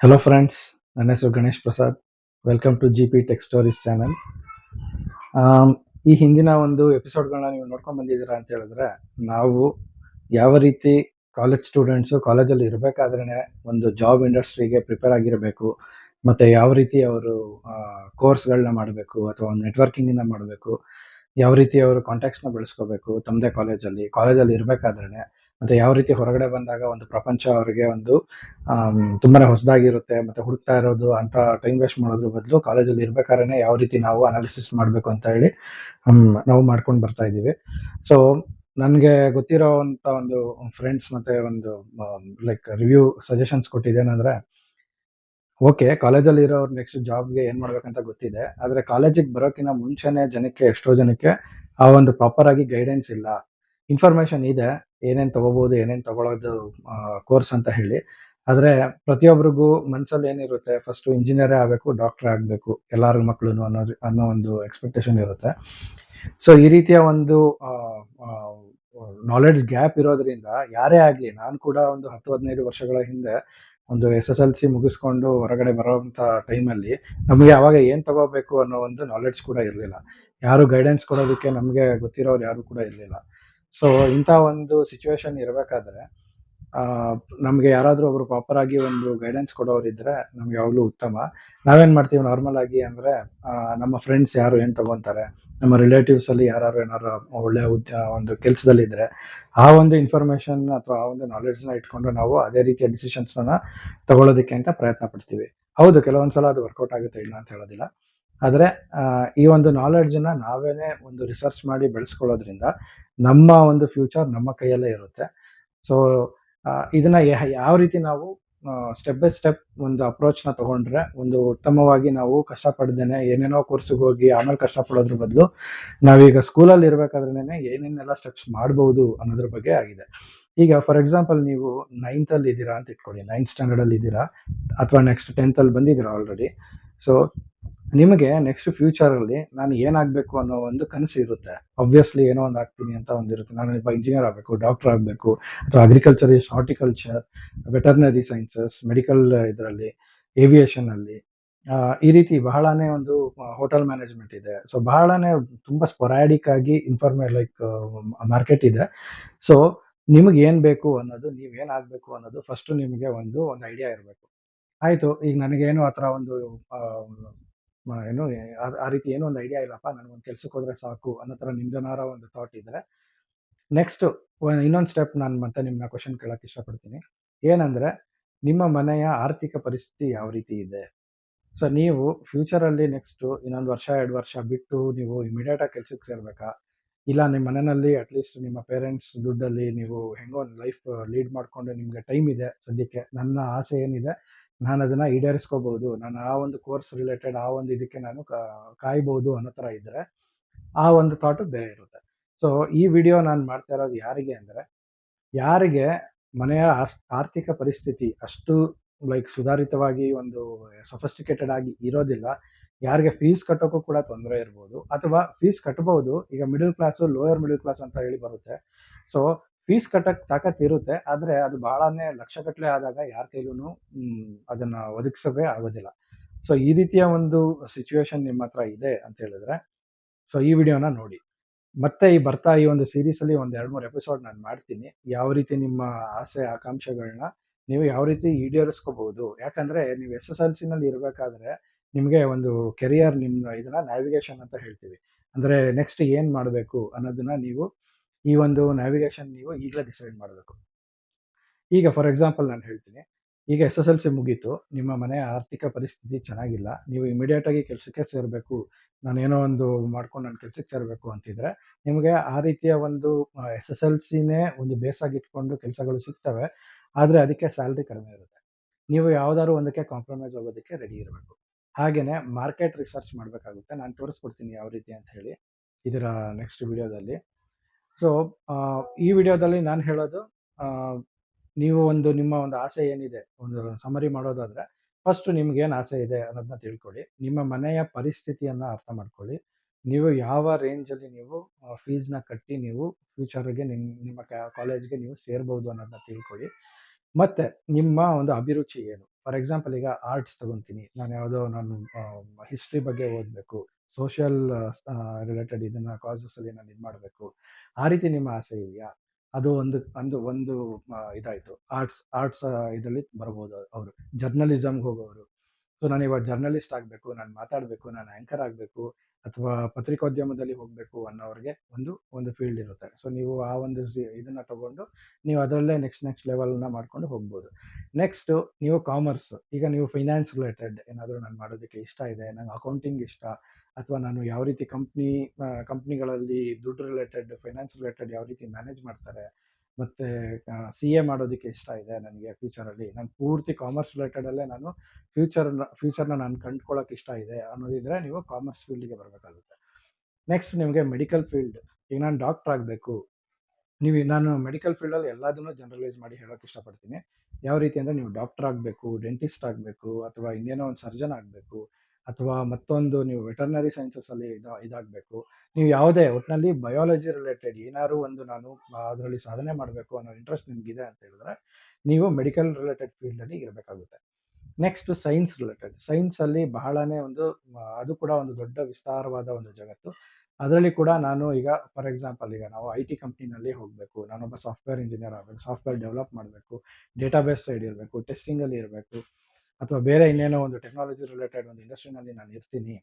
Hello friends, ನನ್ನ ಹೆಸರು Ganesh Prasad. Welcome to GP tech stories channel. ಈ ಹಿಂದಿನ ಒಂದು ಎಪಿಸೋಡ್ಗಳನ್ನ ನೀವು ನೋಡ್ಕೊಂಡು ಬಂದಿದ್ದೀರಾ ಅಂತ ಹೇಳಿದ್ರೆ, ನಾವು ಯಾವ ರೀತಿ ಕಾಲೇಜ್ ಸ್ಟೂಡೆಂಟ್ಸು ಕಾಲೇಜಲ್ಲಿ ಇರಬೇಕಾದ್ರೆ ಒಂದು ಜಾಬ್ ಇಂಡಸ್ಟ್ರಿಗೆ ಪ್ರಿಪೇರ್ ಆಗಿರಬೇಕು, ಮತ್ತು ಯಾವ ರೀತಿ ಅವರು ಕೋರ್ಸ್ಗಳನ್ನ ಮಾಡಬೇಕು ಅಥವಾ ಒಂದು ನೆಟ್ವರ್ಕಿಂಗನ್ನ ಮಾಡಬೇಕು, ಯಾವ ರೀತಿ ಅವರು ಕಾಂಟ್ಯಾಕ್ಟ್ಸ್ನ ಬೆಳೆಸ್ಕೋಬೇಕು ತಮ್ಮದೇ ಕಾಲೇಜಲ್ಲಿ ಇರಬೇಕಾದ್ರೆ, ಮತ್ತು ಯಾವ ರೀತಿ ಹೊರಗಡೆ ಬಂದಾಗ ಒಂದು ಪ್ರಪಂಚ ಅವರಿಗೆ ಒಂದು ತುಂಬಾ ಹೊಸದಾಗಿರುತ್ತೆ, ಮತ್ತು ಹುಡುಕ್ತಾ ಇರೋದು ಅಂತ ಟೈಮ್ ವೇಸ್ಟ್ ಮಾಡೋದ್ರ ಬದಲು ಕಾಲೇಜಲ್ಲಿ ಇರಬೇಕಾದ್ರೆ ಯಾವ ರೀತಿ ನಾವು ಅನಾಲಿಸಿಸ್ ಮಾಡಬೇಕು ಅಂತ ಹೇಳಿ ನಾವು ಮಾಡ್ಕೊಂಡು ಬರ್ತಾ ಇದ್ದೀವಿ. ಸೊ ನನಗೆ ಗೊತ್ತಿರೋವಂಥ ಒಂದು ಫ್ರೆಂಡ್ಸ್ ಮತ್ತು ಒಂದು ಲೈಕ್ ರಿವ್ಯೂ ಸಜೆಷನ್ಸ್ ಕೊಟ್ಟಿದ್ದೇನೆಂದರೆ, ಓಕೆ, ಕಾಲೇಜಲ್ಲಿ ಇರೋರು ನೆಕ್ಸ್ಟ್ ಜಾಬ್ಗೆ ಏನು ಮಾಡ್ಬೇಕಂತ ಗೊತ್ತಿದೆ, ಆದರೆ ಕಾಲೇಜಿಗೆ ಬರೋಕ್ಕಿಂತ ಮುಂಚೆನೇ ಎಷ್ಟೋ ಜನಕ್ಕೆ ಆ ಒಂದು ಪ್ರಾಪರ್ ಆಗಿ ಗೈಡೆನ್ಸ್ ಇಲ್ಲ. ಇನ್ಫಾರ್ಮೇಷನ್ ಇದೆ, ಏನೇನು ತಗೋಬೋದು, ಏನೇನು ತಗೊಳ್ಳೋದು ಕೋರ್ಸ್ ಅಂತ ಹೇಳಿ. ಆದರೆ ಪ್ರತಿಯೊಬ್ಬರಿಗೂ ಮನಸ್ಸಲ್ಲಿ ಏನಿರುತ್ತೆ, ಫಸ್ಟು ಇಂಜಿನಿಯರೇ ಆಗಬೇಕು, ಡಾಕ್ಟ್ರೇ ಆಗಬೇಕು ಎಲ್ಲರ ಮಕ್ಕಳು ಅನ್ನೋ ಒಂದು ಎಕ್ಸ್ಪೆಕ್ಟೇಷನ್ ಇರುತ್ತೆ. ಸೊ ಈ ರೀತಿಯ ಒಂದು ನಾಲೆಡ್ಜ್ ಗ್ಯಾಪ್ ಇರೋದ್ರಿಂದ ಯಾರೇ ಆಗಲಿ, ನಾನು ಕೂಡ ಒಂದು 10-15 ವರ್ಷಗಳ ಹಿಂದೆ ಒಂದು SSLC ಮುಗಿಸ್ಕೊಂಡು ಹೊರಗಡೆ ಬರೋವಂಥ ಟೈಮಲ್ಲಿ ನಮಗೆ ಆವಾಗ ಏನು ತಗೋಬೇಕು ಅನ್ನೋ ಒಂದು ನಾಲೆಡ್ಜ್ ಕೂಡ ಇರಲಿಲ್ಲ. ಯಾರು ಗೈಡೆನ್ಸ್ ಕೊಡೋದಕ್ಕೆ ನಮಗೆ ಗೊತ್ತಿರೋರು ಯಾರು ಕೂಡ ಇರಲಿಲ್ಲ. ಸೊ ಇಂಥ ಒಂದು ಸಿಚುವೇಶನ್ ಇರಬೇಕಾದ್ರೆ ನಮಗೆ ಯಾರಾದರೂ ಒಬ್ರು ಪ್ರಾಪರ್ ಆಗಿ ಒಂದು ಗೈಡೆನ್ಸ್ ಕೊಡೋರಿದ್ರೆ ನಮ್ಗೆ ಯಾವಾಗಲೂ ಉತ್ತಮ. ನಾವೇನು ಮಾಡ್ತೀವಿ ನಾರ್ಮಲ್ ಆಗಿ ಅಂದರೆ, ನಮ್ಮ ಫ್ರೆಂಡ್ಸ್ ಯಾರು ಏನು ತಗೊತಾರೆ, ನಮ್ಮ ರಿಲೇಟಿವ್ಸಲ್ಲಿ ಯಾರು ಏನಾರು ಒಳ್ಳೆಯ ಒಂದು ಕೆಲಸದಲ್ಲಿದ್ದರೆ ಆ ಒಂದು ಇನ್ಫಾರ್ಮೇಷನ್ ಅಥವಾ ಆ ಒಂದು ನಾಲೆಡ್ಜ್ನ ಇಟ್ಕೊಂಡು ನಾವು ಅದೇ ರೀತಿಯ ಡಿಸಿಷನ್ಸ್ನ ತಗೊಳ್ಳೋದಕ್ಕೆ ಅಂತ ಪ್ರಯತ್ನ ಪಡ್ತೀವಿ. ಹೌದು, ಕೆಲವೊಂದು ಸಲ ಅದು ವರ್ಕೌಟ್ ಆಗುತ್ತೆ, ಇಲ್ಲ ಅಂತ ಹೇಳೋದಿಲ್ಲ. ಆದರೆ ಈ ಒಂದು ನಾಲೆಡ್ಜನ್ನ ನಾವೇನೇ ಒಂದು ರಿಸರ್ಚ್ ಮಾಡಿ ಬೆಳೆಸ್ಕೊಳ್ಳೋದ್ರಿಂದ ನಮ್ಮ ಒಂದು ಫ್ಯೂಚರ್ ನಮ್ಮ ಕೈಯಲ್ಲೇ ಇರುತ್ತೆ. ಸೊ ಇದನ್ನ ಯಾವ ರೀತಿ ನಾವು ಸ್ಟೆಪ್ ಬೈ ಸ್ಟೆಪ್ ಒಂದು ಅಪ್ರೋಚ್ನ ತಗೊಂಡ್ರೆ ಒಂದು ಉತ್ತಮವಾಗಿ ನಾವು ಕಷ್ಟಪಡ್ದೇನೆ ಏನೇನೋ ಕೋರ್ಸಿಗೆ ಹೋಗಿ ಆಮೇಲೆ ಕಷ್ಟಪಡೋದ್ರ ಬದಲು ನಾವೀಗ ಸ್ಕೂಲಲ್ಲಿ ಇರಬೇಕಾದ್ರೇನೆ ಏನೇನೆಲ್ಲ ಸ್ಟೆಪ್ಸ್ ಮಾಡ್ಬೋದು ಅನ್ನೋದ್ರ ಬಗ್ಗೆ ಆಗಿದೆ. ಈಗ ಫಾರ್ ಎಕ್ಸಾಂಪಲ್, ನೀವು 9th ಇದ್ದೀರಾ ಅಂತ ಇಟ್ಕೊಳ್ಳಿ, 9th ಸ್ಟ್ಯಾಂಡರ್ಡಲ್ಲಿ ಇದ್ದೀರಾ ಅಥವಾ ನೆಕ್ಸ್ಟ್ 10th ಬಂದಿದ್ದೀರಾ ಆಲ್ರೆಡಿ. ಸೊ ನಿಮಗೆ ನೆಕ್ಸ್ಟ್ ಫ್ಯೂಚರಲ್ಲಿ ನಾನು ಏನಾಗಬೇಕು ಅನ್ನೋ ಒಂದು ಕನಸು ಇರುತ್ತೆ. ಆಬ್ವಿಯಸ್ಲಿ ಏನೋ ಒಂದು ಆಗ್ತೀನಿ ಅಂತ ಒಂದಿರುತ್ತೆ, ನಾನು ಒಬ್ಬ ಇಂಜಿನಿಯರ್ ಆಗಬೇಕು, ಡಾಕ್ಟರ್ ಆಗಬೇಕು, ಅಥವಾ agriculture horticulture, veterinary sciences, medical ಇದರಲ್ಲಿ, ಏವಿಯೇಷನಲ್ಲಿ, ಈ ರೀತಿ ಬಹಳನೇ ಒಂದು ಹೋಟೆಲ್ ಮ್ಯಾನೇಜ್ಮೆಂಟ್ ಇದೆ. ಸೊ ಬಹಳನೇ ತುಂಬ ಸ್ಪೊರಾಡಿಕ್ ಆಗಿ ಲೈಕ್ ಮಾರ್ಕೆಟ್ ಇದೆ. ಸೊ ನಿಮಗೆ ಏನು ಬೇಕು ಅನ್ನೋದು, ನೀವೇನಾಗಬೇಕು ಅನ್ನೋದು ಫಸ್ಟು ನಿಮಗೆ ಒಂದು ಐಡಿಯಾ ಇರಬೇಕು. ಆಯಿತು, ಈಗ ನನಗೇನು ಆ ಥರ ಒಂದು ಏನು ಆ ರೀತಿ ಏನೋ ಒಂದು ಐಡಿಯಾ ಇಲ್ಲಪ್ಪ, ನನಗೊಂದು ಕೆಲ್ಸಕ್ಕೆ ಹೋದರೆ ಸಾಕು ಅನ್ನೋ ಥರ ನಿಮ್ದೇನಾರ ಒಂದು ಥಾಟ್ ಇದ್ದರೆ, ನೆಕ್ಸ್ಟು ಇನ್ನೊಂದು ಸ್ಟೆಪ್ ನಾನು ಮತ್ತೆ ನಿಮ್ಮನ್ನ ಕ್ವಶನ್ ಕೇಳೋಕ್ಕೆ ಇಷ್ಟಪಡ್ತೀನಿ. ಏನಂದರೆ, ನಿಮ್ಮ ಮನೆಯ ಆರ್ಥಿಕ ಪರಿಸ್ಥಿತಿ ಯಾವ ರೀತಿ ಇದೆ? ಸೊ ನೀವು ಫ್ಯೂಚರಲ್ಲಿ ನೆಕ್ಸ್ಟು ಇನ್ನೊಂದು ವರ್ಷ 2 ವರ್ಷ ಬಿಟ್ಟು ನೀವು ಇಮಿಡಿಯೇಟಾಗಿ ಕೆಲ್ಸಕ್ಕೆ ಸೇರಬೇಕಾ, ಇಲ್ಲ ನಿಮ್ಮ ಮನೆಯಲ್ಲಿ ಅಟ್ಲೀಸ್ಟ್ ನಿಮ್ಮ ಪೇರೆಂಟ್ಸ್ ದುಡ್ಡಲ್ಲಿ ನೀವು ಹೆಂಗೋ ಒಂದು ಲೈಫ್ ಲೀಡ್ ಮಾಡಿಕೊಂಡು ನಿಮಗೆ ಟೈಮ್ ಇದೆ, ಸದ್ಯಕ್ಕೆ ನನ್ನ ಆಸೆ ಏನಿದೆ ನಾನು ಅದನ್ನು ಈಡೇರಿಸ್ಕೋಬೋದು, ನಾನು ಆ ಒಂದು ಕೋರ್ಸ್ ರಿಲೇಟೆಡ್ ಆ ಒಂದು ಇದಕ್ಕೆ ನಾನು ಕಾಯ್ಬೋದು ಅನ್ನೋ ಥರ ಇದ್ದರೆ ಆ ಒಂದು ಥಾಟು ಬೇರೆ ಇರುತ್ತೆ. ಸೊ ಈ ವಿಡಿಯೋ ನಾನು ಮಾಡ್ತಾ ಇರೋದು ಯಾರಿಗೆ ಅಂದರೆ, ಯಾರಿಗೆ ಮನೆಯ ಆರ್ಥಿಕ ಪರಿಸ್ಥಿತಿ ಅಷ್ಟು ಲೈಕ್ ಸುಧಾರಿತವಾಗಿ ಒಂದು ಸೊಫಿಸ್ಟಿಕೇಟೆಡ್ ಆಗಿ ಇರೋದಿಲ್ಲ, ಯಾರಿಗೆ ಫೀಸ್ ಕಟ್ಟೋಕ್ಕೂ ಕೂಡ ತೊಂದರೆ ಇರ್ಬೋದು, ಅಥವಾ ಫೀಸ್ ಕಟ್ಬೋದು, ಈಗ middle class lower middle class ಅಂತ ಹೇಳಿ ಬರುತ್ತೆ. ಸೊ ಫೀಸ್ ಕಟ್ಟಕ್ಕೆ ತಾಕತ್ತು ಇರುತ್ತೆ, ಆದರೆ ಅದು ಭಾಳನೇ ಲಕ್ಷಗಟ್ಟಲೆ ಆದಾಗ ಯಾರ ಕೈಲೂ ಅದನ್ನು ಒದಗಿಸೋದೇ ಆಗೋದಿಲ್ಲ. ಸೊ ಈ ರೀತಿಯ ಒಂದು ಸಿಚುವೇಶನ್ ನಿಮ್ಮ ಹತ್ರ ಇದೆ ಅಂತ ಹೇಳಿದ್ರೆ, ಸೊ ಈ ವಿಡಿಯೋನ ನೋಡಿ. ಮತ್ತೆ ಈ ಒಂದು ಸೀರೀಸಲ್ಲಿ ಒಂದು 2-3 ಎಪಿಸೋಡ್ ನಾನು ಮಾಡ್ತೀನಿ, ಯಾವ ರೀತಿ ನಿಮ್ಮ ಆಸೆ ಆಕಾಂಕ್ಷೆಗಳನ್ನ ನೀವು ಯಾವ ರೀತಿ ಈಡೇರಿಸ್ಕೋಬಹುದು. ಯಾಕಂದರೆ ನೀವು SSLCನಲ್ಲಿ ಇರಬೇಕಾದ್ರೆ ನಿಮಗೆ ಒಂದು ಕೆರಿಯರ್, ನಿಮ್ಮ ಇದನ್ನು ನ್ಯಾವಿಗೇಷನ್ ಅಂತ ಹೇಳ್ತೀವಿ. ಅಂದರೆ ನೆಕ್ಸ್ಟ್ ಏನು ಮಾಡಬೇಕು ಅನ್ನೋದನ್ನು ನೀವು ಈ ಒಂದು ನ್ಯಾವಿಗೇಷನ್ ನೀವು ಈಗಲೇ ಡಿಸೈಡ್ ಮಾಡಬೇಕು. ಈಗ ಫಾರ್ ಎಕ್ಸಾಂಪಲ್ ನಾನು ಹೇಳ್ತೀನಿ, ಈಗ SSLC ಮುಗೀತು, ನಿಮ್ಮ ಮನೆಯ ಆರ್ಥಿಕ ಪರಿಸ್ಥಿತಿ ಚೆನ್ನಾಗಿಲ್ಲ, ನೀವು ಇಮಿಡಿಯೇಟಾಗಿ ಕೆಲಸಕ್ಕೆ ಸೇರಬೇಕು, ನಾನೇನೋ ಒಂದು ಮಾಡ್ಕೊಂಡು ನಾನು ಕೆಲಸಕ್ಕೆ ಸೇರಬೇಕು ಅಂತಿದ್ರೆ, ನಿಮಗೆ ಆ ರೀತಿಯ ಒಂದು SSLCನೇ ಒಂದು ಬೇಸಾಗಿಟ್ಕೊಂಡು ಕೆಲಸಗಳು ಸಿಗ್ತವೆ, ಆದರೆ ಅದಕ್ಕೆ ಸ್ಯಾಲ್ರಿ ಕಡಿಮೆ ಇರುತ್ತೆ. ನೀವು ಯಾವುದಾದ್ರು ಒಂದಕ್ಕೆ ಕಾಂಪ್ರಮೈಸ್ ಆಗೋದಕ್ಕೆ ರೆಡಿ ಇರಬೇಕು. ಹಾಗೆಯೇ ಮಾರ್ಕೆಟ್ ರಿಸರ್ಚ್ ಮಾಡಬೇಕಾಗುತ್ತೆ. ನಾನು ತೋರಿಸ್ಕೊಡ್ತೀನಿ ಯಾವ ರೀತಿ ಅಂತ ಹೇಳಿ ಇದರ ನೆಕ್ಸ್ಟ್ ವಿಡಿಯೋದಲ್ಲಿ. ಸೊ ಈ ವಿಡಿಯೋದಲ್ಲಿ ನಾನು ಹೇಳೋದು, ನೀವು ನಿಮ್ಮ ಒಂದು ಆಸೆ ಏನಿದೆ ಒಂದು ಸಮರಿ ಮಾಡೋದಾದರೆ, ಫಸ್ಟು ನಿಮ್ಗೇನು ಆಸೆ ಇದೆ ಅನ್ನೋದನ್ನ ತಿಳ್ಕೊಳ್ಳಿ, ನಿಮ್ಮ ಮನೆಯ ಪರಿಸ್ಥಿತಿಯನ್ನು ಅರ್ಥ ಮಾಡ್ಕೊಳ್ಳಿ, ನೀವು ಯಾವ ರೇಂಜಲ್ಲಿ ನೀವು ಫೀಸ್ನ ಕಟ್ಟಿ ನೀವು ಫ್ಯೂಚರ್ಗೆ ನಿಮ್ಮ ಕಾಲೇಜ್ಗೆ ನೀವು ಸೇರ್ಬೋದು ಅನ್ನೋದನ್ನ ತಿಳ್ಕೊಳ್ಳಿ. ಮತ್ತು ನಿಮ್ಮ ಒಂದು ಅಭಿರುಚಿ ಏನು, ಫಾರ್ ಎಕ್ಸಾಂಪಲ್ ಈಗ ಆರ್ಟ್ಸ್ ತಗೊಂತೀನಿ, ನಾನು ಯಾವುದೋ ನಾನು ಹಿಸ್ಟ್ರಿ ಬಗ್ಗೆ ಓದಬೇಕು, ಸೋಷಿಯಲ್ ರಿಲೇಟೆಡ್ ಇದನ್ನ ಕಾಸಸಲ್ಲಿ ನಾನು ಇದು ಮಾಡಬೇಕು, ಆ ರೀತಿ ನಿಮ್ಮ ಆಸೆ ಇದೆಯಾ? ಅದು ಒಂದು ಇದಾಯಿತು. ಆರ್ಟ್ಸ್ ಇದರಲ್ಲಿ ಬರ್ಬೋದು ಅವರು. ಜರ್ನಲಿಸಮ್ಗೆ ಹೋಗೋರು, ಸೊ ನಾನು ಇವಾಗ ಜರ್ನಲಿಸ್ಟ್ ಆಗಬೇಕು, ನಾನು ಮಾತಾಡಬೇಕು, ನಾನು ಆ್ಯಂಕರ್ ಆಗಬೇಕು, ಅಥವಾ ಪತ್ರಿಕೋದ್ಯಮದಲ್ಲಿ ಹೋಗಬೇಕು ಅನ್ನೋರಿಗೆ ಒಂದು ಫೀಲ್ಡ್ ಇರುತ್ತೆ. ಸೊ ನೀವು ಆ ಒಂದು ಇದನ್ನು ತಗೊಂಡು ನೀವು ಅದರಲ್ಲೇ ನೆಕ್ಸ್ಟ್ ಲೆವೆಲ್ನ ಮಾಡ್ಕೊಂಡು ಹೋಗ್ಬೋದು. ನೆಕ್ಸ್ಟು ನೀವು ಕಾಮರ್ಸ್, ಈಗ ನೀವು ಫೈನಾನ್ಸ್ ರಿಲೇಟೆಡ್ ಏನಾದರೂ ನಾನು ಮಾಡೋದಕ್ಕೆ ಇಷ್ಟ ಇದೆ, ನಂಗೆ ಅಕೌಂಟಿಂಗ್ ಇಷ್ಟ, ಅಥವಾ ನಾನು ಯಾವ ರೀತಿ ಕಂಪ್ನಿಗಳಲ್ಲಿ ದುಡ್ಡು ರಿಲೇಟೆಡ್, ಫೈನಾನ್ಸ್ ರಿಲೇಟೆಡ್ ಯಾವ ರೀತಿ ಮ್ಯಾನೇಜ್ ಮಾಡ್ತಾರೆ, ಮತ್ತು CA ಮಾಡೋದಕ್ಕೆ ಇಷ್ಟ ಇದೆ ನನಗೆ ಫ್ಯೂಚರಲ್ಲಿ, ನಾನು ಪೂರ್ತಿ ಕಾಮರ್ಸ್ ರಿಲೇಟೆಡಲ್ಲೇ ನಾನು ಫ್ಯೂಚರ್ನ ನಾನು ಕಂಡ್ಕೊಳ್ಳೋಕೆ ಇಷ್ಟ ಇದೆ ಅನ್ನೋದಿದ್ರೆ ನೀವು ಕಾಮರ್ಸ್ ಫೀಲ್ಡಿಗೆ ಬರಬೇಕಾಗುತ್ತೆ. ನೆಕ್ಸ್ಟ್ ನಿಮಗೆ ಮೆಡಿಕಲ್ ಫೀಲ್ಡ್, ಈಗ ನಾನು ಡಾಕ್ಟರ್ ಆಗಬೇಕು, ನಾನು ಮೆಡಿಕಲ್ ಫೀಲ್ಡಲ್ಲಿ ಎಲ್ಲದನ್ನೂ ಜನರಲೈಸ್ ಮಾಡಿ ಹೇಳೋಕೆ ಇಷ್ಟಪಡ್ತೀನಿ. ಯಾವ ರೀತಿ ಅಂದರೆ ನೀವು ಡಾಕ್ಟರ್ ಆಗಬೇಕು, ಡೆಂಟಿಸ್ಟ್ ಆಗಬೇಕು, ಅಥವಾ ಇನ್ನೇನೋ ಒಂದು ಸರ್ಜನ್ ಆಗಬೇಕು, ಅಥವಾ ಮತ್ತೊಂದು ನೀವು ವೆಟರ್ನರಿ ಸೈನ್ಸಸಲ್ಲಿ ಇದಾಗಬೇಕು, ನೀವು ಯಾವುದೇ ಒಟ್ಟಿನಲ್ಲಿ ಬಯಾಲಜಿ ರಿಲೇಟೆಡ್ ಏನಾದ್ರು ಒಂದು ನಾನು ಅದರಲ್ಲಿ ಸಾಧನೆ ಮಾಡಬೇಕು ಅನ್ನೋ ಇಂಟ್ರೆಸ್ಟ್ ನಿಮಗಿದೆ ಅಂತ ಹೇಳಿದ್ರೆ ನೀವು ಮೆಡಿಕಲ್ ರಿಲೇಟೆಡ್ ಫೀಲ್ಡಲ್ಲಿ ಇರಬೇಕಾಗುತ್ತೆ. ನೆಕ್ಸ್ಟ್ ಸೈನ್ಸ್ ರಿಲೇಟೆಡ್, ಸೈನ್ಸಲ್ಲಿ ಬಹಳನೇ ಅದು ಕೂಡ ಒಂದು ದೊಡ್ಡ ವಿಸ್ತಾರವಾದ ಒಂದು ಜಗತ್ತು. ಅದರಲ್ಲಿ ಕೂಡ ನಾನು ಈಗ ಫಾರ್ ಎಕ್ಸಾಂಪಲ್ ಈಗ ನಾವು IT ಕಂಪ್ನಿನಲ್ಲಿ ಹೋಗಬೇಕು, ನಾನೊಬ್ಬ ಸಾಫ್ಟ್ವೇರ್ ಇಂಜಿನಿಯರ್ ಆಗಬೇಕು, ಸಾಫ್ಟ್ವೇರ್ ಡೆವಲಪ್ ಮಾಡಬೇಕು, ಡೇಟಾಬೇಸ್ ಸೈಡ್ ಇರಬೇಕು, ಟೆಸ್ಟಿಂಗಲ್ಲಿ ಇರಬೇಕು, ಅಥವಾ ಬೇರೆ ಇನ್ನೇನೋ ಒಂದು ಟೆಕ್ನಾಲಜಿ ರಿಲೇಟೆಡ್ ಒಂದು ಇಂಡಸ್ಟ್ರಿನಲ್ಲಿ ನಾನು ಇರ್ತೀನಿ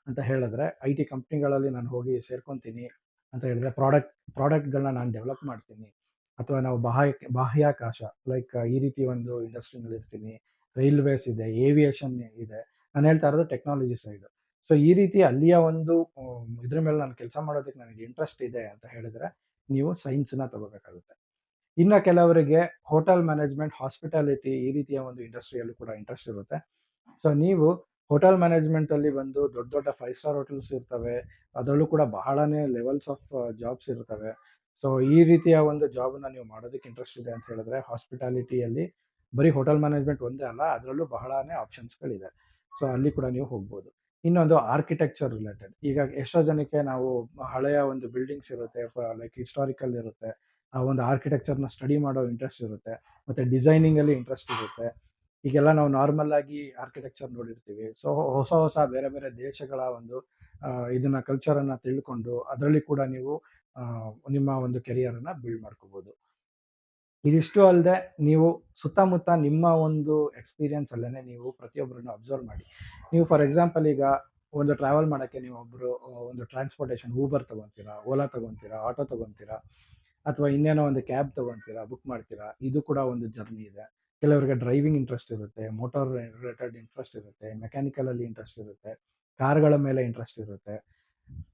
ಅಂತ ಹೇಳಿದ್ರೆ, IT ಕಂಪ್ನಿಗಳಲ್ಲಿ ನಾನು ಹೋಗಿ ಸೇರ್ಕೊತೀನಿ ಅಂತ ಹೇಳಿದ್ರೆ ಪ್ರಾಡಕ್ಟ್ಗಳನ್ನ ನಾನು ಡೆವಲಪ್ ಮಾಡ್ತೀನಿ, ಅಥವಾ ನಾವು ಬಾಹ್ಯಾಕಾಶ ಲೈಕ್ ಈ ರೀತಿ ಒಂದು ಇಂಡಸ್ಟ್ರಿನಲ್ಲಿ ಇರ್ತೀನಿ, ರೈಲ್ವೇಸ್ ಇದೆ, ಏವಿಯೇಷನ್ ಇದೆ. ನಾನು ಹೇಳ್ತಾ ಇರೋದು ಟೆಕ್ನಾಲಜಿ ಸೈಡ್. ಸೊ ಈ ರೀತಿ ಅಲ್ಲಿಯ ಒಂದು ಇದ್ರ ಮೇಲೆ ನಾನು ಕೆಲಸ ಮಾಡೋದಕ್ಕೆ ನನಗೆ ಇಂಟ್ರೆಸ್ಟ್ ಇದೆ ಅಂತ ಹೇಳಿದ್ರೆ ನೀವು ಸೈನ್ಸ್ನ ತಗೋಬೇಕಾಗುತ್ತೆ. ಇನ್ನು ಕೆಲವರಿಗೆ ಹೋಟೆಲ್ ಮ್ಯಾನೇಜ್ಮೆಂಟ್, ಹಾಸ್ಪಿಟಾಲಿಟಿ ಈ ರೀತಿಯ ಒಂದು ಇಂಡಸ್ಟ್ರಿಯಲ್ಲೂ ಕೂಡ ಇಂಟ್ರೆಸ್ಟ್ ಇರುತ್ತೆ. ಸೊ ನೀವು ಹೋಟೆಲ್ ಮ್ಯಾನೇಜ್ಮೆಂಟಲ್ಲಿ ಬಂದು ದೊಡ್ಡ ದೊಡ್ಡ 5 ಸ್ಟಾರ್ ಹೋಟೆಲ್ಸ್ ಇರ್ತವೆ, ಅದರಲ್ಲೂ ಕೂಡ ಬಹಳನೇ ಲೆವೆಲ್ಸ್ ಆಫ್ ಜಾಬ್ಸ್ ಇರ್ತವೆ. ಸೊ ಈ ರೀತಿಯ ಒಂದು ಜಾಬನ್ನ ನೀವು ಮಾಡೋದಕ್ಕೆ ಇಂಟ್ರೆಸ್ಟ್ ಇದೆ ಅಂತ ಹೇಳಿದ್ರೆ ಹಾಸ್ಪಿಟಾಲಿಟಿಯಲ್ಲಿ ಬರೀ ಹೋಟೆಲ್ ಮ್ಯಾನೇಜ್ಮೆಂಟ್ ಒಂದೇ ಅಲ್ಲ, ಅದರಲ್ಲೂ ಬಹಳನೇ ಆಪ್ಷನ್ಸ್ಗಳಿದೆ. ಸೊ ಅಲ್ಲಿ ಕೂಡ ನೀವು ಹೋಗ್ಬೋದು. ಇನ್ನೊಂದು ಆರ್ಕಿಟೆಕ್ಚರ್ ರಿಲೇಟೆಡ್, ಈಗ ಎಷ್ಟೋ ಜನಕ್ಕೆ ನಾವು ಹಳೆಯ ಒಂದು ಬಿಲ್ಡಿಂಗ್ಸ್ ಇರುತ್ತೆ, ಲೈಕ್ ಹಿಸ್ಟಾರಿಕಲ್ ಇರುತ್ತೆ, ಆ ಒಂದು ಆರ್ಕಿಟೆಕ್ಚರ್ನ ಸ್ಟಡಿ ಮಾಡೋ ಇಂಟ್ರೆಸ್ಟ್ ಇರುತ್ತೆ, ಮತ್ತು ಡಿಸೈನಿಂಗಲ್ಲಿ ಇಂಟ್ರೆಸ್ಟ್ ಇರುತ್ತೆ. ಈಗೆಲ್ಲ ನಾವು ನಾರ್ಮಲ್ ಆಗಿ ಆರ್ಕಿಟೆಕ್ಚರ್ ನೋಡಿರ್ತೀವಿ. ಸೊ ಹೊಸ ಬೇರೆ ಬೇರೆ ದೇಶಗಳ ಒಂದು ಇದನ್ನ ಕಲ್ಚರನ್ನು ತಿಳ್ಕೊಂಡು ಅದರಲ್ಲಿ ಕೂಡ ನೀವು ನಿಮ್ಮ ಒಂದು ಕೆರಿಯರನ್ನು ಬಿಲ್ಡ್ ಮಾಡ್ಕೋಬೋದು. ಇದಿಷ್ಟು ಅಲ್ಲದೆ ನೀವು ಸುತ್ತಮುತ್ತ ನಿಮ್ಮ ಒಂದು ಎಕ್ಸ್ಪೀರಿಯನ್ಸ್ ಅಲ್ಲೇ ನೀವು ಪ್ರತಿಯೊಬ್ಬರನ್ನು ಅಬ್ಸರ್ವ್ ಮಾಡಿ. ನೀವು ಫಾರ್ ಎಕ್ಸಾಂಪಲ್ ಈಗ ಒಂದು ಟ್ರಾವೆಲ್ ಮಾಡೋಕ್ಕೆ ನೀವು ಒಂದು ಟ್ರಾನ್ಸ್ಪೋರ್ಟೇಷನ್ ಊಬರ್ ತೊಗೊತೀರಾ, ಓಲಾ ತೊಗೊತೀರಾ, ಆಟೋ ತೊಗೊತೀರಾ, ಅಥವಾ ಇನ್ನೇನೋ ಒಂದು ಕ್ಯಾಬ್ ತೊಗೊತೀರಾ, ಬುಕ್ ಮಾಡ್ತೀರಾ. ಇದು ಕೂಡ ಒಂದು ಜರ್ನಿ ಇದೆ. ಕೆಲವರಿಗೆ ಡ್ರೈವಿಂಗ್ ಇಂಟ್ರೆಸ್ಟ್ ಇರುತ್ತೆ, ಮೋಟಾರ್ ರಿಲೇಟೆಡ್ ಇಂಟ್ರೆಸ್ಟ್ ಇರುತ್ತೆ, ಮೆಕ್ಯಾನಿಕಲಲ್ಲಿ ಇಂಟ್ರೆಸ್ಟ್ ಇರುತ್ತೆ, ಕಾರ್ಗಳ ಮೇಲೆ ಇಂಟ್ರೆಸ್ಟ್ ಇರುತ್ತೆ,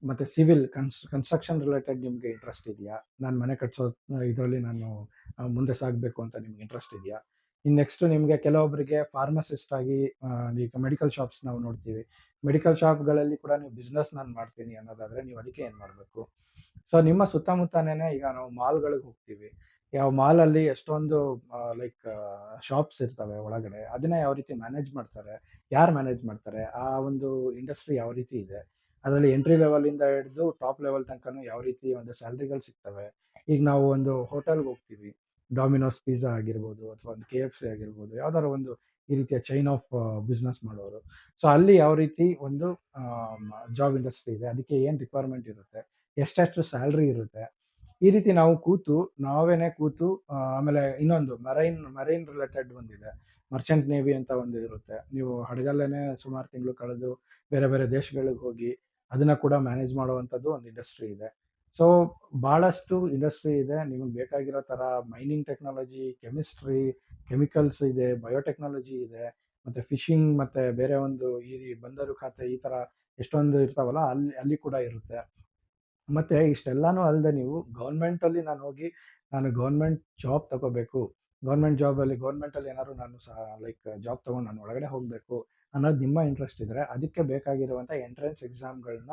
ಮತ್ತು ಸಿವಿಲ್ ಕನ್ಸ್ಟ್ರಕ್ಷನ್ ರಿಲೇಟೆಡ್ ನಿಮಗೆ ಇಂಟ್ರೆಸ್ಟ್ ಇದೆಯಾ? ನಾನು ಮನೆ ಕಟ್ಸೋ ಇದರಲ್ಲಿ ನಾನು ಮುಂದೆ ಸಾಗಬೇಕು ಅಂತ ನಿಮ್ಗೆ ಇಂಟ್ರೆಸ್ಟ್ ಇದೆಯಾ? ಇನ್ನು ನೆಕ್ಸ್ಟು ನಿಮಗೆ ಕೆಲವೊಬ್ಬರಿಗೆ ಫಾರ್ಮಸಿಸ್ಟ್ ಆಗಿ ಈಗ ಮೆಡಿಕಲ್ ಶಾಪ್ಸ್ ನಾವು ನೋಡ್ತೀವಿ. ಮೆಡಿಕಲ್ ಶಾಪ್ಗಳಲ್ಲಿ ಕೂಡ ನೀವು ಬಿಸ್ನೆಸ್ ನಾನು ಮಾಡ್ತೀನಿ ಅನ್ನೋದಾದರೆ ನೀವು ಅದಕ್ಕೆ ಏನು ಮಾಡಬೇಕು? ಸೊ ನಿಮ್ಮ ಸುತ್ತಮುತ್ತನೇ ಈಗ ನಾವು ಮಾಲ್ಗಳಿಗೆ ಹೋಗ್ತೀವಿ. ಯಾವ ಮಾಲಲ್ಲಿ ಎಷ್ಟೊಂದು ಲೈಕ್ ಶಾಪ್ಸ್ ಇರ್ತವೆ ಒಳಗಡೆ, ಅದನ್ನ ಯಾವ ರೀತಿ ಮ್ಯಾನೇಜ್ ಮಾಡ್ತಾರೆ, ಯಾರು ಮ್ಯಾನೇಜ್ ಮಾಡ್ತಾರೆ, ಆ ಒಂದು ಇಂಡಸ್ಟ್ರಿ ಯಾವ ರೀತಿ ಇದೆ, ಅದರಲ್ಲಿ ಎಂಟ್ರಿ ಲೆವೆಲಿಂದ ಹಿಡಿದು ಟಾಪ್ ಲೆವೆಲ್ ತನಕನೂ ಯಾವ ರೀತಿ ಒಂದು ಸ್ಯಾಲ್ರಿಗಳು ಸಿಗ್ತವೆ. ಈಗ ನಾವು ಒಂದು ಹೋಟೆಲ್ಗೆ ಹೋಗ್ತೀವಿ, ಡಾಮಿನೋಸ್ ಪಿಜ್ಜಾ ಆಗಿರ್ಬೋದು, ಅಥವಾ ಒಂದು KFC ಆಗಿರ್ಬೋದು, ಯಾವ್ದಾದ್ರು ಒಂದು ಈ ರೀತಿಯ ಚೈನ್ ಆಫ್ ಬಿಸ್ನೆಸ್ ಮಾಡೋರು. ಸೊ ಅಲ್ಲಿ ಯಾವ ರೀತಿ ಒಂದು ಜಾಬ್ ಇಂಡಸ್ಟ್ರಿ ಇದೆ, ಅದಕ್ಕೆ ಏನು ರಿಕ್ವೈರ್ಮೆಂಟ್ ಇರುತ್ತೆ, ಎಷ್ಟೆಷ್ಟು ಸ್ಯಾಲ್ರಿ ಇರುತ್ತೆ, ಈ ರೀತಿ ನಾವು ನಾವೇನೇ ಕೂತು ಆಮೇಲೆ ಇನ್ನೊಂದು ಮರೈನ್ ರಿಲೇಟೆಡ್ ಒಂದಿದೆ, ಮರ್ಚೆಂಟ್ ನೇವಿ ಅಂತ ಒಂದು ಇರುತ್ತೆ. ನೀವು ಹಡಗಲ್ಲೇನೆ ಸುಮಾರು ತಿಂಗಳು ಕಳೆದು ಬೇರೆ ಬೇರೆ ದೇಶಗಳಿಗೆ ಹೋಗಿ ಅದನ್ನ ಕೂಡ ಮ್ಯಾನೇಜ್ ಮಾಡುವಂಥದ್ದು ಒಂದು ಇಂಡಸ್ಟ್ರಿ ಇದೆ. ಸೊ ಭಾಳಷ್ಟು ಇಂಡಸ್ಟ್ರಿ ಇದೆ. ನಿಮಗೆ ಬೇಕಾಗಿರೋ ಥರ ಮೈನಿಂಗ್ ಟೆಕ್ನಾಲಜಿ, ಕೆಮಿಸ್ಟ್ರಿ, ಕೆಮಿಕಲ್ಸ್ ಇದೆ, ಬಯೋಟೆಕ್ನಾಲಜಿ ಇದೆ, ಮತ್ತು ಫಿಶಿಂಗ್, ಮತ್ತು ಬೇರೆ ಒಂದು ಈ ಬಂದರು ಖಾತೆ, ಈ ಥರ ಎಷ್ಟೊಂದು ಇರ್ತಾವಲ್ಲ, ಅಲ್ಲಿ ಕೂಡ ಇರುತ್ತೆ. ಮತ್ತು ಇಷ್ಟೆಲ್ಲನೂ ಅಲ್ಲದೆ ನೀವು ಗೌರ್ಮೆಂಟಲ್ಲಿ ನಾನು ಗೌರ್ಮೆಂಟ್ ಜಾಬ್ ತಗೋಬೇಕು, ಗೌರ್ಮೆಂಟಲ್ಲಿ ಏನಾದ್ರು ನಾನು ಲೈಕ್ ಜಾಬ್ ತೊಗೊಂಡು ನಾನು ಒಳಗಡೆ ಹೋಗಬೇಕು ಅನ್ನೋದು ನಿಮ್ಮ ಇಂಟ್ರೆಸ್ಟ್ ಇದ್ದರೆ, ಅದಕ್ಕೆ ಬೇಕಾಗಿರುವಂಥ ಎಂಟ್ರೆನ್ಸ್ ಎಕ್ಸಾಮ್ಗಳನ್ನ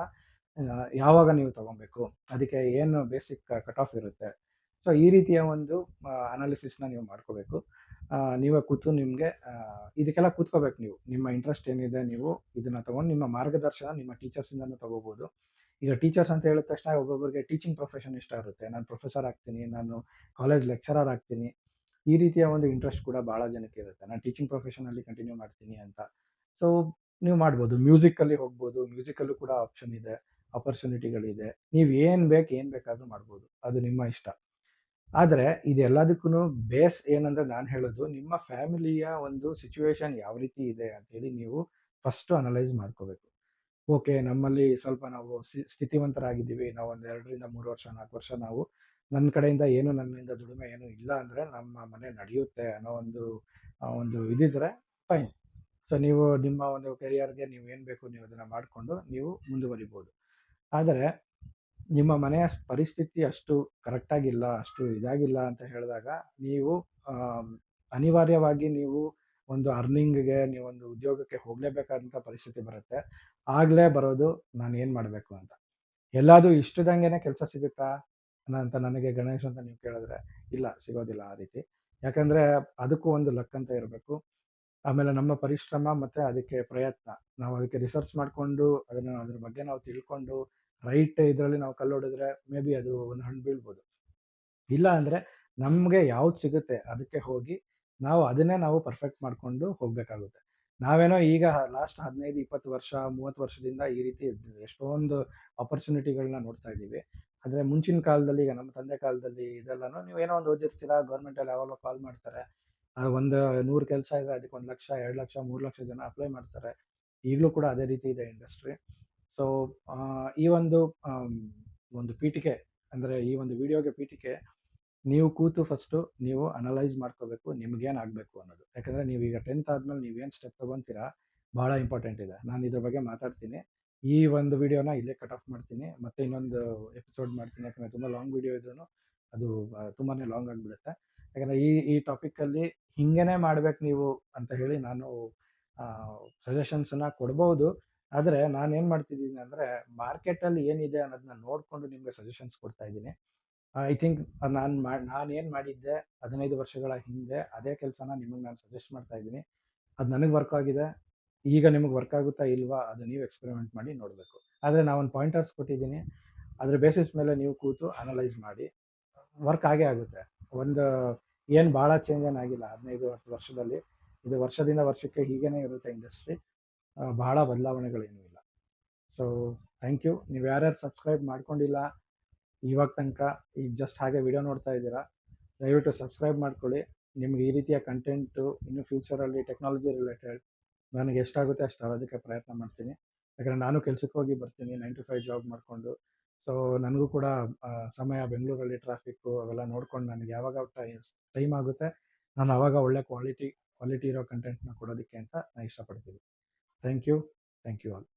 ಯಾವಾಗ ನೀವು ತೊಗೊಬೇಕು, ಅದಕ್ಕೆ ಏನು ಬೇಸಿಕ್ ಕಟ್ ಆಫ್ ಇರುತ್ತೆ. ಸೊ ಈ ರೀತಿಯ ಒಂದು ಅನಾಲಿಸಿಸ್ನ ನೀವು ಮಾಡ್ಕೋಬೇಕು. ನೀವೇ ಕೂತು ನಿಮಗೆ ಇದಕ್ಕೆಲ್ಲ ಕೂತ್ಕೋಬೇಕು ನೀವು. ನಿಮ್ಮ ಇಂಟ್ರೆಸ್ಟ್ ಏನಿದೆ ನೀವು ಇದನ್ನು ತೊಗೊಂಡು ನಿಮ್ಮ ಮಾರ್ಗದರ್ಶನ ನಿಮ್ಮ ಟೀಚರ್ಸಿಂದನೂ ತೊಗೋಬೋದು. ಈಗ ಟೀಚರ್ಸ್ ಅಂತ ಹೇಳಿದ ತಕ್ಷಣ ಒಬ್ಬೊಬ್ಬರಿಗೆ ಟೀಚಿಂಗ್ ಪ್ರೊಫೆಷನ್ ಇಷ್ಟ ಇರುತ್ತೆ. ನಾನು ಪ್ರೊಫೆಸರ್ ಆಗ್ತೀನಿ, ನಾನು ಕಾಲೇಜ್ ಲೆಕ್ಚರರ್ ಆಗ್ತೀನಿ, ಈ ರೀತಿಯ ಒಂದು ಇಂಟ್ರೆಸ್ಟ್ ಕೂಡ ಭಾಳ ಜನಕ್ಕೆ ಇರುತ್ತೆ. ನಾನು ಟೀಚಿಂಗ್ ಪ್ರೊಫೆಷನಲ್ಲಿ ಕಂಟಿನ್ಯೂ ಮಾಡ್ತೀನಿ ಅಂತ. ಸೊ ನೀವು ಮಾಡ್ಬೋದು. ಮ್ಯೂಸಿಕ್ಕಲ್ಲಿ ಹೋಗ್ಬೋದು. ಮ್ಯೂಸಿಕಲ್ಲೂ ಕೂಡ ಆಪ್ಷನ್ ಇದೆ, ಆಪರ್ಚುನಿಟಿಗಳಿದೆ. ನೀವು ಏನು ಬೇಕಾದ್ರೂ ಮಾಡ್ಬೋದು. ಅದು ನಿಮ್ಮ ಇಷ್ಟ. ಆದರೆ ಇದೆಲ್ಲದಕ್ಕೂ ಬೇಸ್ ಏನಂದ್ರೆ ನಾನು ಹೇಳೋದು, ನಿಮ್ಮ ಫ್ಯಾಮಿಲಿಯ ಒಂದು ಸಿಚುವೇಶನ್ ಯಾವ ರೀತಿ ಇದೆ ಅಂತೇಳಿ ನೀವು ಫಸ್ಟು ಅನಲೈಸ್ ಮಾಡ್ಕೋಬೇಕು. ಓಕೆ, ನಮ್ಮಲ್ಲಿ ಸ್ವಲ್ಪ ನಾವು ಸ್ಥಿತಿವಂತರಾಗಿದ್ದೀವಿ. ನಾವು ಒಂದು 2ರಿಂದ 3 ವರ್ಷ, 4 ವರ್ಷ ನಾವು ನನ್ನ ಕಡೆಯಿಂದ ಏನು ನನ್ನಿಂದ ದುಡಿಮೆ ಏನೂ ಇಲ್ಲ ಅಂದರೆ ನಮ್ಮ ಮನೆ ನಡೆಯುತ್ತೆ ಅನ್ನೋ ಒಂದು ಇದಿದ್ರೆ ಫೈನ್. ಸೊ ನೀವು ನಿಮ್ಮ ಒಂದು ಕೆರಿಯರ್‌ಗೆ ನೀವು ಏನು ಬೇಕು ನೀವು ಅದನ್ನು ಮಾಡಿಕೊಂಡು ನೀವು ಮುಂದುವರಿಬೋದು. ಆದರೆ ನಿಮ್ಮ ಮನೆಯ ಪರಿಸ್ಥಿತಿ ಅಷ್ಟು ಕರೆಕ್ಟಾಗಿಲ್ಲ, ಅಷ್ಟು ಇದಾಗಿಲ್ಲ ಅಂತ ಹೇಳಿದಾಗ ನೀವು ಆಮ್, ಅನಿವಾರ್ಯವಾಗಿ ನೀವು ಒಂದು ಅರ್ನಿಂಗ್ಗೆ ನೀವೊಂದು ಉದ್ಯೋಗಕ್ಕೆ ಹೋಗಲೇಬೇಕಾದಂಥ ಪರಿಸ್ಥಿತಿ ಬರುತ್ತೆ. ಆಗಲೇ ಬರೋದು ನಾನು ಏನು ಮಾಡಬೇಕು ಅಂತ. ಎಲ್ಲಾದರೂ ಇಷ್ಟದಂಗೆನೇ ಕೆಲಸ ಸಿಗುತ್ತಾ ಅಂತ ನನಗೆ ಗಣೇಶ್ ಅಂತ ನೀವು ಕೇಳಿದ್ರೆ ಇಲ್ಲ, ಸಿಗೋದಿಲ್ಲ ಆ ರೀತಿ. ಯಾಕಂದರೆ ಅದಕ್ಕೂ ಒಂದು ಲಕ್ ಅಂತ ಇರಬೇಕು. ಆಮೇಲೆ ನಮ್ಮ ಪರಿಶ್ರಮ ಮತ್ತು ಅದಕ್ಕೆ ಪ್ರಯತ್ನ, ನಾವು ಅದಕ್ಕೆ ರಿಸರ್ಚ್ ಮಾಡಿಕೊಂಡು ಅದ್ರ ಬಗ್ಗೆ ನಾವು ತಿಳ್ಕೊಂಡು ರೈಟ್ ಇದರಲ್ಲಿ ನಾವು ಕಲ್ಲೊಡೆದ್ರೆ ಮೇ ಬಿ ಅದು ಒಂದು ಹಣ್ಣು ಬೀಳ್ಬೋದು. ಇಲ್ಲ ಅಂದರೆ ನಮಗೆ ಯಾವ್ದು ಸಿಗುತ್ತೆ ಅದಕ್ಕೆ ಹೋಗಿ ಅದನ್ನೇ ನಾವು ಪರ್ಫೆಕ್ಟ್ ಮಾಡಿಕೊಂಡು ಹೋಗಬೇಕಾಗುತ್ತೆ. ನಾವೇನೋ ಈಗ ಲಾಸ್ಟ್ 15, 20 ವರ್ಷ, 30 ವರ್ಷದಿಂದ ಈ ರೀತಿ ಎಷ್ಟೊಂದು ಆಪರ್ಚುನಿಟಿಗಳನ್ನ ನೋಡ್ತಾ ಇದ್ದೀವಿ. ಆದರೆ ಮುಂಚಿನ ಕಾಲದಲ್ಲಿ, ಈಗ ನಮ್ಮ ತಂದೆ ಕಾಲದಲ್ಲಿ ಇದೆಲ್ಲನೂ ನೀವೇನೋ ಒಂದು ಓದಿರ್ತೀರಾ, ಗೌರ್ಮೆಂಟಲ್ಲಿ ಯಾವಾಗಲೋ ಕಾಲ್ ಮಾಡ್ತಾರೆ. ಒಂದು 100 ಕೆಲಸ ಇದೆ, ಅದಕ್ಕೆ 1 ಲಕ್ಷ, 2 ಲಕ್ಷ, 3 ಲಕ್ಷ ಜನ ಅಪ್ಲೈ ಮಾಡ್ತಾರೆ. ಈಗಲೂ ಕೂಡ ಅದೇ ರೀತಿ ಇದೆ ಇಂಡಸ್ಟ್ರಿ. ಸೊ ಈ ಒಂದು ಪೀಠಿಕೆ ಅಂದರೆ ಈ ಒಂದು ವಿಡಿಯೋಗೆ ಪೀಠಿಕೆ, ನೀವು ಕೂತು ಫಸ್ಟು ನೀವು ಅನಲೈಸ್ ಮಾಡ್ಕೋಬೇಕು ನಿಮ್ಗೇನು ಆಗಬೇಕು ಅನ್ನೋದು. ಯಾಕಂದರೆ ನೀವೀಗ 10th ಆದಮೇಲೆ ನೀವೇನು ಸ್ಟೆಪ್ ತೊಗೊತೀರಾ ಭಾಳ ಇಂಪಾರ್ಟೆಂಟ್ ಇದೆ. ನಾನು ಇದ್ರ ಬಗ್ಗೆ ಮಾತಾಡ್ತೀನಿ. ಈ ಒಂದು ವಿಡಿಯೋನ ಇಲ್ಲೇ ಕಟ್ ಆಫ್ ಮಾಡ್ತೀನಿ. ಮತ್ತೆ ಇನ್ನೊಂದು ಎಪಿಸೋಡ್ ಮಾಡ್ತೀನಿ. ಯಾಕಂದರೆ ತುಂಬ ಲಾಂಗ್ ವಿಡಿಯೋ ಇದ್ರೂ ಅದು ತುಂಬಾ ಲಾಂಗ್ ಆಗಿಬಿಡುತ್ತೆ. ಯಾಕಂದರೆ ಈ ಟಾಪಿಕಲ್ಲಿ ಹಿಂಗೇ ಮಾಡ್ಬೇಕು ನೀವು ಅಂತ ಹೇಳಿ ನಾನು ಸಜೆಷನ್ಸನ್ನು ಕೊಡ್ಬೋದು. ಆದರೆ ನಾನೇನು ಮಾಡ್ತಿದ್ದೀನಿ ಅಂದರೆ ಮಾರ್ಕೆಟಲ್ಲಿ ಏನಿದೆ ಅನ್ನೋದನ್ನ ನೋಡಿಕೊಂಡು ನಿಮಗೆ ಸಜೆಷನ್ಸ್ ಕೊಡ್ತಾ ಇದ್ದೀನಿ. ಐ ಥಿಂಕ್ ನಾನೇನು ಮಾಡಿದ್ದೆ 15 ವರ್ಷಗಳ ಹಿಂದೆ ಅದೇ ಕೆಲಸನ ನಿಮಗೆ ನಾನು ಸಜೆಸ್ಟ್ ಮಾಡ್ತಾ ಇದ್ದೀನಿ. ಅದು ನನಗೆ ವರ್ಕ್ ಆಗಿದೆ. ಈಗ ನಿಮಗೆ ವರ್ಕ್ ಆಗುತ್ತಾ ಇಲ್ವಾ ಅದು ನೀವು ಎಕ್ಸ್ಪೆರಿಮೆಂಟ್ ಮಾಡಿ ನೋಡಬೇಕು. ಆದರೆ ನಾವೊಂದು ಪಾಯಿಂಟರ್ಸ್ ಕೊಟ್ಟಿದ್ದೀನಿ. ಅದ್ರ ಬೇಸಿಸ್ ಮೇಲೆ ನೀವು ಕೂತು ಅನಲೈಸ್ ಮಾಡಿ. ವರ್ಕ್ ಆಗೇ ಆಗುತ್ತೆ. ಒಂದು ಏನು ಭಾಳ ಚೇಂಜ್ ಏನಾಗಿಲ್ಲ 15 ವರ್ಷದಲ್ಲಿ. ಇದು ವರ್ಷದಿಂದ ವರ್ಷಕ್ಕೆ ಹೀಗೇ ಇರುತ್ತೆ ಇಂಡಸ್ಟ್ರಿ. ಬಹಳ ಬದಲಾವಣೆಗಳೇನೂ ಇಲ್ಲ. So thank you. ನೀವು ಯಾರ್ಯಾರು ಸಬ್ಸ್ಕ್ರೈಬ್ ಮಾಡ್ಕೊಂಡಿಲ್ಲ ಇವಾಗ ತನಕ, ಈಗ ಜಸ್ಟ್ ಹಾಗೆ ವಿಡಿಯೋ ನೋಡ್ತಾ ಇದ್ದೀರಾ, ದಯವಿಟ್ಟು ಸಬ್ಸ್ಕ್ರೈಬ್ ಮಾಡ್ಕೊಳ್ಳಿ. ನಿಮ್ಗೆ ಈ ರೀತಿಯ ಕಂಟೆಂಟು ಇನ್ನು ಫ್ಯೂಚರಲ್ಲಿ ಟೆಕ್ನಾಲಜಿ ರಿಲೇಟೆಡ್ ನನಗೆ ಎಷ್ಟಾಗುತ್ತೆ ಅಷ್ಟು ತರೋದಕ್ಕೆ ಪ್ರಯತ್ನ ಮಾಡ್ತೀನಿ. ಯಾಕಂದರೆ ನಾನು ಕೆಲ್ಸಕ್ಕೆ ಹೋಗಿ ಬರ್ತೀನಿ 9 to 5 ಜಾಬ್ ಮಾಡಿಕೊಂಡು. ಸೊ ನನಗೂ ಕೂಡ ಸಮಯ, ಬೆಂಗಳೂರಲ್ಲಿ ಟ್ರಾಫಿಕ್ಕು ಅವೆಲ್ಲ ನೋಡ್ಕೊಂಡು ನನಗೆ ಯಾವಾಗ ಟೈಮ್ ಆಗುತ್ತೆ ನಾನು ಆವಾಗ ಒಳ್ಳೆ ಕ್ವಾಲಿಟಿ ಇರೋ ಕಂಟೆಂಟ್ನ ಕೊಡೋದಕ್ಕೆ ಅಂತ ನಾನು ಇಷ್ಟಪಡ್ತೀನಿ. Thank you all.